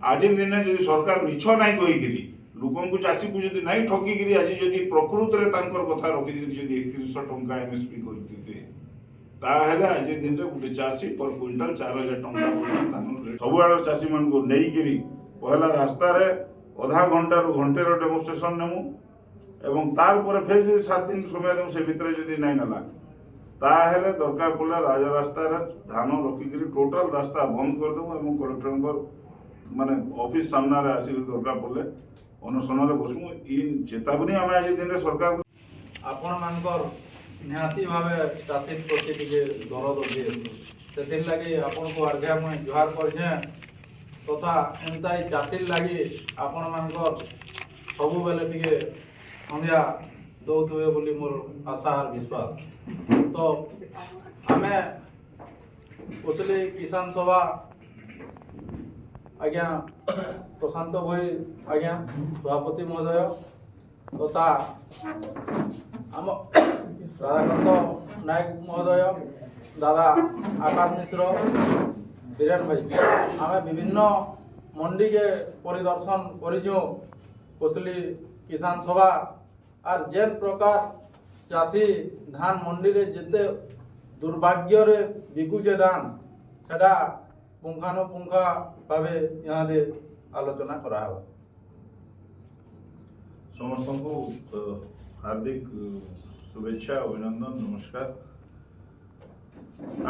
आज दिन जदि सरकार मिछ नाई कहीकि लोक चाषी को जदि नाई ठकिकी आज जदि प्रकृत में कथा रखी जदि 3100 टंका एमएसपी करते ताहले आज दिन में गोटे चाषी पर क्विंटाल 4000 टंका धान सबुआड़ चाषी मान को नहीं पहला रास्ता रे अधा घंटा रु घंटे डेमोन्स्ट्रेशन नेमु एवं तार पर फिर जदि 7 दिन समय देमु से भितर जदि नाई नला ताहले दरकार पड़े राजरास्ता धान रखिक टोटाल रास्ता बंद करदेमु एवं कलेक्टर माने ऑफिस सामना रे आसिक दरकार पड़े अनशन बसमु इ चेतावनी आम आज दिन सरकार आपण मानकर निहाती भावे चाषी प्रति टिके दरद दिए से लगी आपण को आज्ञा मुझे जुहार करे तथा एंता चाषी लगी आपण मानकर सबु बेले टिके संध्या दौथुए बोली मोर आशा और विश्वास तो आमे उसले किसान सभा आज्ञा प्रशांत भाई आज्ञा सभापति महोदय तथा आम राधाकांत नायक महोदय दादा आकाश मिश्र बीरेन भाई आम विभिन्न मंडी के परिदर्शन करूँ कोसली किसान सभा और जेन प्रकार चाषी धान मंडी रे जेते दुर्भाग्य रे बिकुचे धान सेटा पुंखानुपुंखा भावे यहाँ दे आलोचना करा हो समस्त को हार्दिक शुभेच्छा अभिनंदन नमस्कार।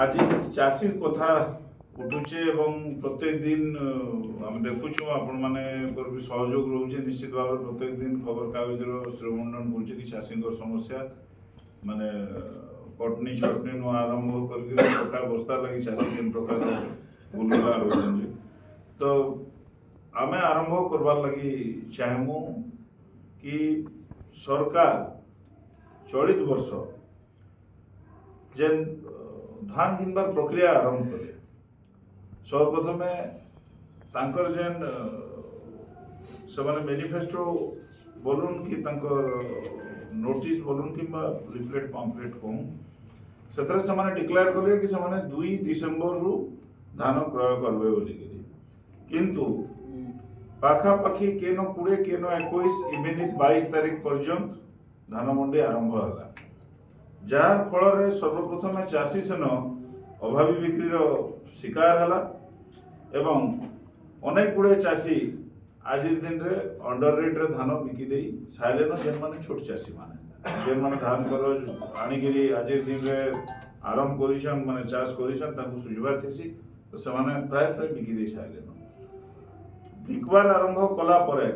आज चाषी कथा उठुचे एवं प्रत्येक दिन आम देखुचु आपण माने भी सहयोग रोचे निश्चित भाव प्रत्येक दिन खबर कागज श्रीमंडन कर चाषी समस्या माने कटनी छटनी नु आरंभ करके कटा बस्ता लगी चाषी केन प्रकार बुलुला रोचन तो आमे आरंभ करबार लगी चाहमु कि सरकार चलित वर्ष जेन धान किनबार प्रक्रिया आरंभ करे सर्वप्रथम तांकर जेन से मैनिफेस्टो बोलून कि तांकर नोटिस बोलून कि लिफलेट पम्पलेट कहूँ से डिक्लेयर कले कि 2 डिसेम्बर रु धान क्रय करबे बोली किंतु पाखापाखि केनो 20 केनो 21 इवन 22 तारीख पर्यंत धान मंडी आरंभ होला जार फल सर्वप्रथम चाषी सेन अभावी बिक्री शिकार है एवं अनेक गुड़े चाषी आज दिन रे अंडर रेट रे धान बिकी सारे जेन माने छोट चाषी माने जेन माने धान कर आनिकी आज दिन रे आरंभ करिछन माने चाष करिछन ताकू सुझबार थेसी तो से माने प्राय प्राय बिकी सारे बिकबार आरंभ कला परे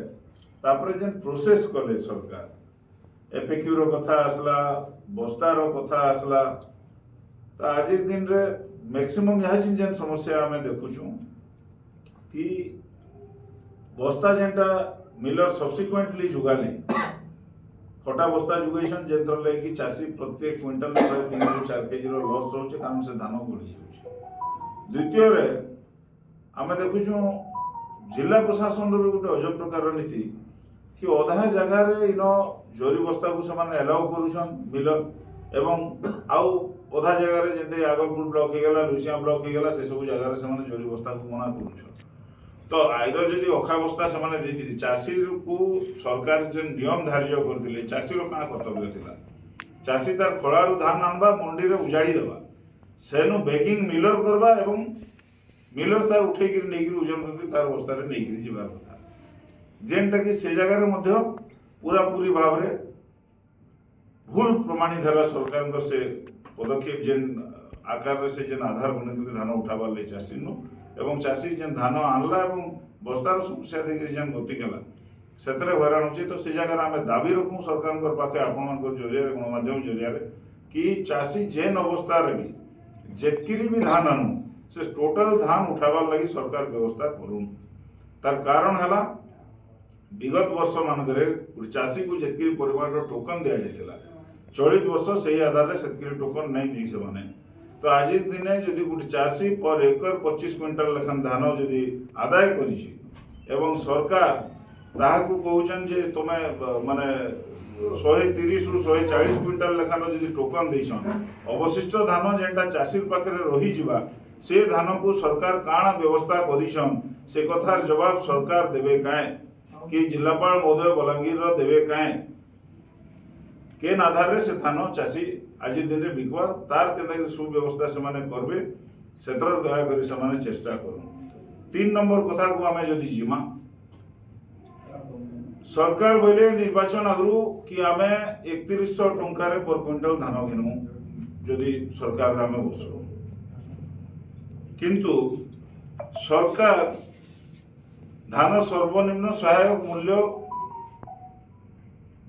तापरे जेन प्रोसेस कले सरकार एफएक्यू रो कथा आसला बस्ता रो कथा आसला तो आज दिन रे मैक्सिमम यहाँ जेन समस्या आम देखुचु कि बस्ता जेनटा मिलर सब्सिक्वेंटली जुगाली फटा बस्ता जुगेसन जेनतर लगी चाषी प्रत्येक क्विंटल 3 ରୁ 4 केजी रो लॉस होचे कारण से धान बढ़ी जाउछ। द्वितीय रे आम देखुचु जिला प्रशासन रो गोटे अजब प्रकार नीति कि अधा जगह रे इन जोरी बस्ता को समान एलाउ करूछन मिलर एवं आउ अधा जगह रे जेते आगलपुर ब्लॉक हे गेला लुसिया ब्लॉक हे गेला से सब जगह रे समान जोरी बस्ता को मना करूछन तो आइदर जदि अखा बस्ता समान देती चाषी को सरकार जे नियम धार्य करथिले चाषी रो का कर्तव्य थिला चाषी तार खळारू धान आनबा मंडी रे उजाड़ी देबा सेनु बेगिंग मिलर करबा एवं मिलर तार उठे गिर नै गिर उजन करके तार बस्ता रे नै गिर जिबा कथा जेनटा कि से जगह रे मध्य पूरा पूरी भाव रे भूल प्रमाणित है सरकार से पदक्षेप जेन आकार रे से जेन आधार बने धान उठाबार ले चाषी नु एवं चाषी जेन धान आनला एवं बस्तार समस्या देखिए जेन गति कला सेतरे हैरान होची तो से जगह आम दाबी रखूँ सरकार पाखे आपण जरिया गणमाध्यम जरिया कि चाषी जेन अवस्था रे भी जेतकिरी भी धान आनु से टोटल धान उठाबार लगी सरकार व्यवस्था करूँ तार कारण है विगत वर्ष मानकरे चाषी को जेतकिरी परिमाण टोकन दिया जाइतिला चलित वर्ष से आधार में से टोकन नहीं दी से माने तो आज दिन जदि गोटे चाषी पर एकर 25 क्विंटल लेखन धान जदि आदाय करिछि एवं सरकार ताहाकू कहउछन जे तमे माने 130 रु 140 क्विंटल लेखन जदि टोकन दैछन अवशिष्ट धान जेंटा चाषी पाखरे रही जिबा से धान को सरकार काना व्यवस्था करिछन से कथार जवाब सरकार देवे काए कि जिलापाल महोदय बलांगीर देवे काए केन आधार से धान चाषी आज दिन में बिकवा तार के सुव्यवस्था से माने करबे सेतर दया करी से माने चेष्टा करूँ 3 नंबर कथा को आमे जदि जिमा सरकार बोले निर्वाचन आगु कि आमे 3100 टंकार पर क्विंटल धान घेनु जदि सरकार आमे बसु किंतु सरकार धान सर्वनिम्न सहायक मूल्य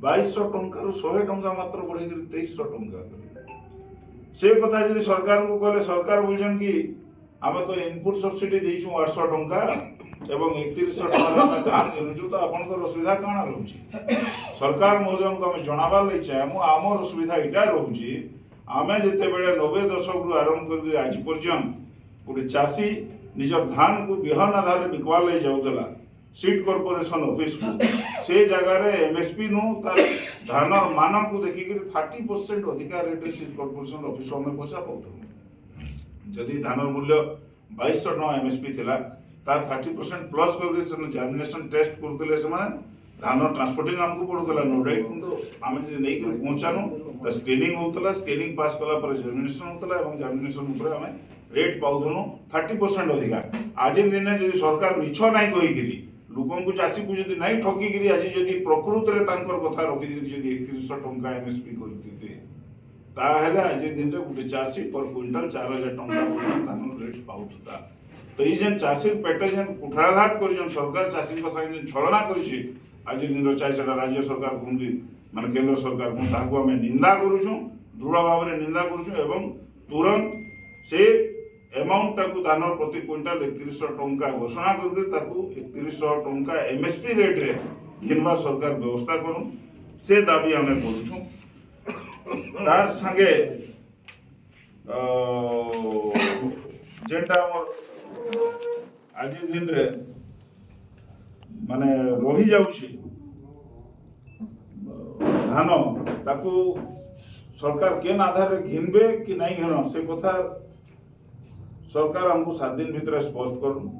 2200 टंकार 100 टंका मात्र बढ़े 2300 टंका से कथा यदि सरकार को कहले सरकार बोलछन कि आमे तो इनपुट सब्सिडी देइछु 800 टंका एवं 3100 टंका में धान घेनुछु तो आपनकर असुविधा काना रहउची सरकार महोदय को आमे जणाबार लई चाहमु आमर असुविधा इटा रहउची आमे जते बेले 90 दशक रु आरंभ करके आज पर्यंत गोटे चाषी निजर धान को बिहन आधार बिकवा लई जाउदला सीट कॉर्पोरेशन ऑफिस को से जगह रे एमएसपी नु तार धान मान को देखि कि 30% अधिकार रेट सीट कॉर्पोरेशन ऑफिस में पैसा पाउथु जदि धान मूल्य 2200 टका एमएसपी थिला तार 30% प्लस करके जर्मिनेशन टेस्ट करतले से माने धान ट्रांसपोर्टिंग हमको पड़ुतला नो डाउट किंतु आमे जे नै कर पहुंचानु त स्क्रीनिंग होतला स्क्रीनिंग पास कला पर जर्मिनेशन होतला एवं जर्मिनेशन ऊपर आमे रेट पाउथुनु 30% अधिकार आज दिन जदि सरकार मिछ नै कहि गिरी लोकन को चाषी को जदि नहीं ठकी गिरी आज जदि प्रकृत रे तांकर कथा रखि गिरी जदि 3100 टंका एमएसपी करथिते ताहेले आज दिन रे गुटे चाषी पर क्विंटल 4000 टंका धान रेट पाउथता तो ये जेन चाषी पेटे जेन कुठाराघात करी जेन सरकार चाषी को संगे जेन छलना करिछि आज दिन रो चाहे सेटा राज्य सरकार को माने केंद्र सरकार को ताको हमें निंदा करूछु दृढ़ भाव रे निंदा करूछु एवं तुरंत से अमाउंट टाकू धान प्रति क्विंटल 3100 टंका घोषणा करके ताकू 3100 टंका एमएसपी रेट रे घिनवा सरकार व्यवस्था करू से दाबी हमें करूछु तार संगे जेटा हमर आज दिन रे माने रही जाउछि धान ताकू सरकार केन आधार रे घिनबे कि नहीं घेन से कथा सरकार हमको 7 दिन भीतर स्पष्ट करूँ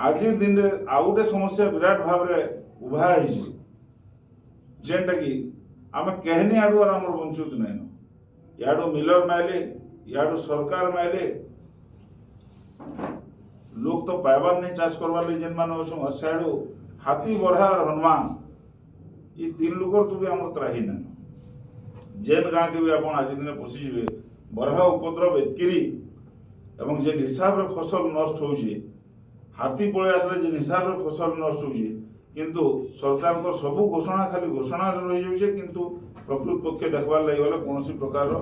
आज दिन रे आउ गोटे समस्या विराट भाव रे उभा है जेनटा कि आमे कहनी आडू और हमर वंशुत नहीं न याडू मिलर माइले याडू सरकार माइले लोग तो पाइबार नहीं चाष करवार ले जेन माने ओसो हसाडू हाथी बरहा और हनुमान ये 3 लोकर तो भी हमर त्राही न जेन गां के भी आपण आज दिन पसी जिवे बरहा उपद्रव एतकिरी एवं जे हिसाब रे फसल नष्ट होउची हाथी पळे आसले जे हिसाब रे फसल नष्ट होउची किंतु सरकार को सब घोषणा खाली घोषणा रे रहि जाउचे किंतु प्रकृत पक्ष देखबार लागि गले कोनोसी प्रकार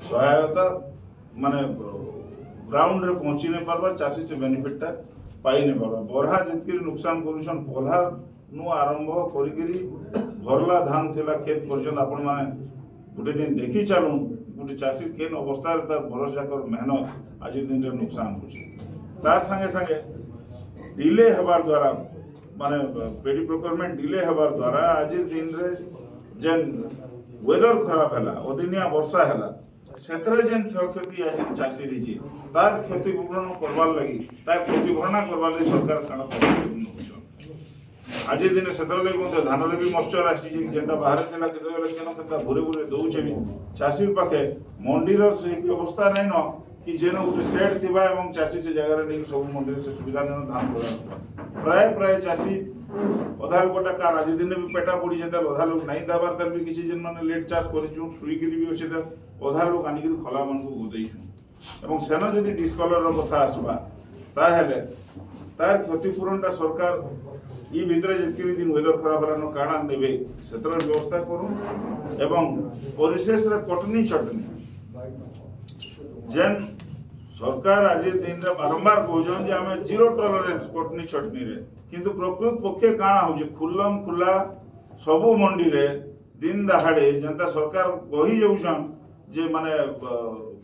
सहायता माने ग्राउंड रे पहुंची नै पारबा चासी से बेनिफिटटा पाई नै पारबा बरहा जितकिरी नुकसान करूछन पोल्हा नु आरंभ करिगिरी भरला धान थिला खेत पर्यंत आपण माने गुटे दिन देखि चालू गोटे चाषी केन अवस्था तार बरस जाकर मेहनत आज दिन रे नुकसान होछि तार संगे संगे डिले हबार द्वारा माने पेडी प्रोक्योरमेंट डिले हबार द्वारा आज दिन रे जेन वेदर खराब हला ओदिनिया वर्षा हला सेतरे जेन क्षति आज चाषी रिजी तार क्षति पूर्ण करबार लागि तार क्षति भरणा करबार लागि सरकार काना आज दिन सेतर लागि मते धान रे भी मॉइस्चर आसी जेंटा बाहर केला केते बेले केनो केता घुरे घुरे दउछे भी चाषी पाखे मंडी रो से व्यवस्था नै न कि जेनो उते सेट थिबा एवं चाषी से जगह रे नै सब मंडी से सुविधा नै धान करा प्राय चाषी अधा लोकटा कार आज दिन भी पेटा पड़ी जेता अधा लोक नै दाबार तर भी किसी जेन माने लेट चाष करिछु छुरी गिरी भी ओसेता अधा लोक आनी कि खला मन को गोदैछु एवं सेनो जदी डिस्कलर रो कथा आसबा ताहेले तार क्षतिपूरणटा सरकार ई भितरे जितकी दिन वेदर खराब हलानो काना नेबे सेतर व्यवस्था करू एवं परिशेष रे कटनी छटनी जेन सरकार आज दिन रे बारंबार कहजन जे हमें जीरो टॉलरेंस कटनी छटनी रे किंतु प्रकृत पक्षे काना हो जे खुल्लम खुल्ला सबु मंडी रे दिन दहाड़े जनता सरकार कही जाउछन जे माने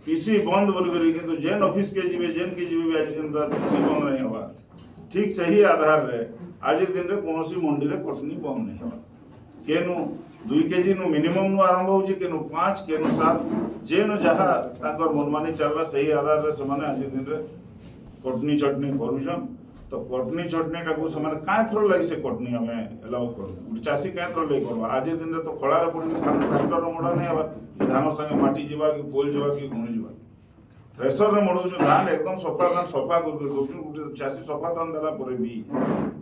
पीसी बंद बोल करी किंतु जेन ऑफिस के जीवे जेन के जीवे आज जनता पीसी बंद नहीं होबा ठीक सही आधार रे आज दिन रे कोनोसी मंडी रे कटनी बंद नहीं होबा केनु 2 केजी नु मिनिमम नु आरंभ होउची केनु 5 केनु 7 जेनु जहा ताकर मनमानी चलला सही आधार रे समान आज दिन रे कटनी चटनी करूछन तो कटनी चटनीटाକୁ ସେମାନେ କାଁ ଥର ଲାଗି ସେ କଟନି ଆମେ ଏଲାଉ କରୁ ଗୋଟେ ଚାଷୀ କାଁ ଥର ଲାଗି କରବା ଆଜି ଦିନରେ ତ ଖଳାରେ ପଡ଼ିକି ଧାନ ଟ୍ରାକ୍ଟର ମଡ଼ା ନାଇଁ ହେବା ଧାନ ସାଙ୍ଗେ ମାଟି ଯିବା କି ପୋଲ ଯିବା କି ଗୁଣି ଯିବା थ्रेसर मड़ाऊँ धान एकदम सफा कर गोटे चाषी सफा धान देला पर भी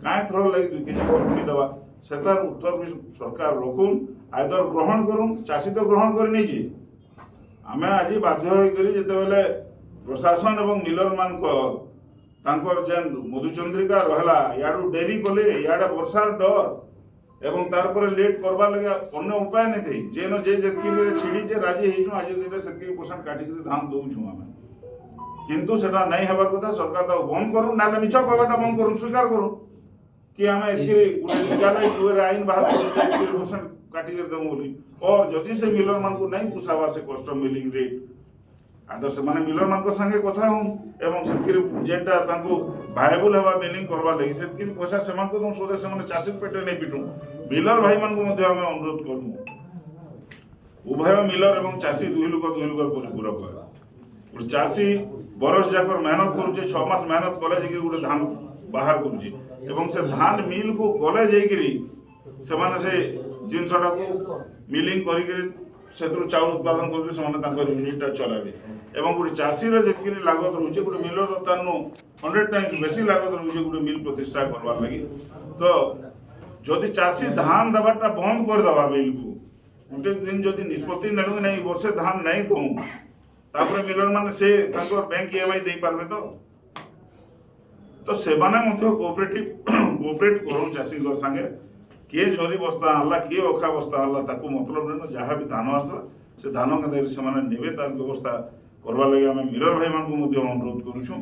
कहीं थोड़ा लगे 2 केजी कटनी देवा से उत्तर भी सरकार रखुन आइदर ग्रहण करुन चाषी तो ग्रहण कर नहीं आम आज बाध्य होते प्रशासन और मिलर मान जेन मधुचंद्रिका रहा याडू डेरी कले याडे वर्षार डर एवं तार पर लेट करवा लगे अन्य उपाय नहीं थी जेन जे छिड़ी राजी होइछु आज दिन से 70% काटिक धान दौछु आम किंतु सेटा नहीं हेबार कथा सरकार ता बंद करू ना मिछ कहबाटा बंद करू स्वीकार करू कि आम एक निकाले टुएर आईन बाहर करू 70% काटिक देमु बोली और जदि से मिलर मान को नहीं पुसावा से कष्ट मिलिंग रेट आदर से माने मिलर मान को संगे कथा हूं एवं सेकिर जेटा तांको वायबल हेबा बिलिंग करबा लागि सेकिर पैसा से मान को दम सोदे से माने चासी पेटे नहीं पिटू मिलर भाई मान को मध्ये हमें अनुरोध करू उभय मिलर एवं चासी दुई लोक पूरा गोटे चाषी बरस जाक मेहनत करुचे 6 मास मेहनत कले जाकि गोटे धान बाहर करुचे एवं से धान मिल को गले जाकि से माने से जिनसटा को मिलिंग करिकरी सेतु चाउल उत्पादन करके से यूनिटा चलाबे एवं गोटे चाषी जी लागत रोचे गोटे मिलर तानु 100 टाइम्स बेसी लागत रोचे गोटे मिल प्रतिष्ठा करवार लगी तो जदि चाषी धान दबाटा बंद कर दबा मिल को गोटे दिन जदि निष्पत्ति नेलु नहीं वर्षे धान नहीं दऊ तापर मिलर माने से बैंक ईएमआई दे पारबे तो सेबाने मध्य कोऑपरेट करू चाषी संगे किए झरी बस्ता आला किए अखा बस्ता आला ताको मतलब न जहाँ भी धान आसला से धान के से माने नेबे तार व्यवस्था करवा लगे आम मिलर भाई मान को मध्य अनुरोध करूछु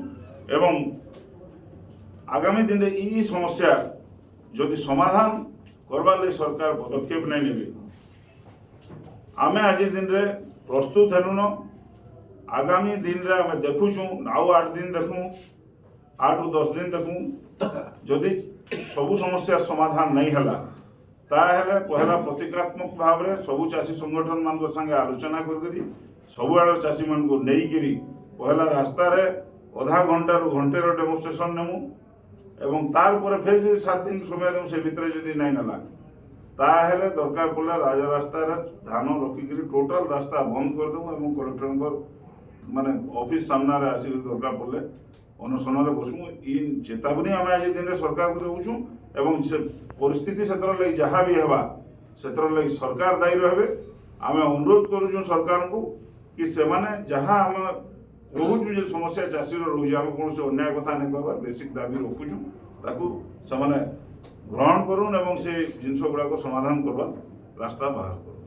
एवं आगामी दिन इ समस्या जदि समाधान करवा लगे सरकार पदक्षेप नहीं नेबे आमे आज दिन रे प्रस्तुत हेलुन आगामी दिन रे आमे देखुछु आउ 8 दिन देखु 8 ରୁ 10 दिन देखु जदि सबु समस्या समाधान नहीं हला ताहेले पहला प्रतिकात्मक भाव रे सबु चाषी संगठन मान संगे आलोचना करकरी सबु आड़ चाषी मान को नहीं गिरी पहला रास्ता रे आधा घंटा रु घंटे रो डेमोन्स्ट्रेशन नेमु एवं तार पर फिर जदि 7 दिन समय देमु से भितर जदि नहीं नला ताहेले दरकार पड़ला राज रास्ता रे धान रखिकरी टोटल रास्ता बंद कर देमु एवं कलेक्टर माने ऑफिस सामना रे आसी दरकार पड़ले अनशन बसमु इन चेतावनी आम आज दिन में सरकार को देवुँ एवं से परिस्थिति से लगी जहाँ भी हेबा से लगी सरकार दायी रहे आम अनुरोध करुँ सरकार को कि से माने जहाँ आम रोचु जो समस्या चाषी रोचे आम कौन से अन्याय कथा नहीं कहबार बेसिक दाबी रखुचु ताकू से ग्रहण करूँ एवं से जिनस गुड़ाक समाधान करवा रास्ता बाहर करूँ।